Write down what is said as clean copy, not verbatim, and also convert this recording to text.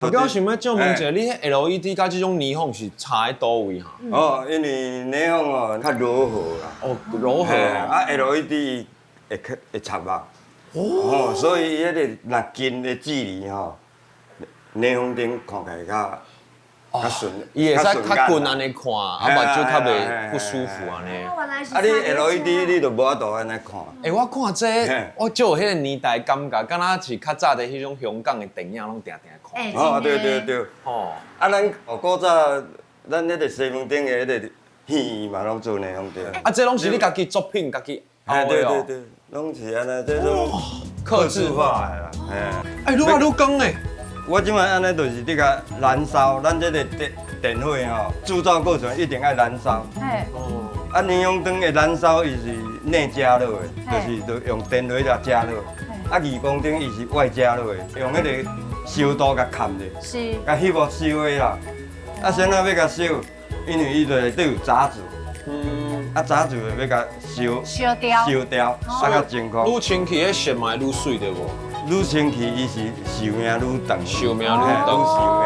大家想要借问一下，你迄 LED 甲这种霓虹是差在倒位哈？哦，因为霓虹哦较柔和啦，哦，柔和啊 LED 会插目。哦，所以伊迄个若近的距离吼，霓虹灯看起来较顺，伊会使较近安安尼看，啊目睭较袂不舒服安尼。原来是啊，你 LED 你就无法度安尼看。我看这嘿我就有迄个年代感觉，敢若是较早的迄种香港的电影，拢定定看。哎哦，对对对。哦，啊，咱古早咱迄个西门町的迄个戏嘛，拢做霓虹灯。啊，这拢是你家己作品，家己凹哎，对的哦。对对，拢是安尼，这种克制化。的啦。哎，哎，愈来愈讲诶。我即摆安尼就是你甲燃烧，咱这个电火吼，制造过程一定要燃烧。哎，哦。啊，霓虹灯的燃烧伊是内加热的，就是用电热来加热。啊，二光灯伊是外加热的，用迄个烧度甲砍者，是，甲翕膜烧的啦。啊，先要甲烧，因为伊内底有杂质，啊杂质就要甲烧掉，烧掉，啊甲真空。愈清气，迄色嘛会愈水对无？愈清气伊是寿命愈长，寿命愈嘿长寿命。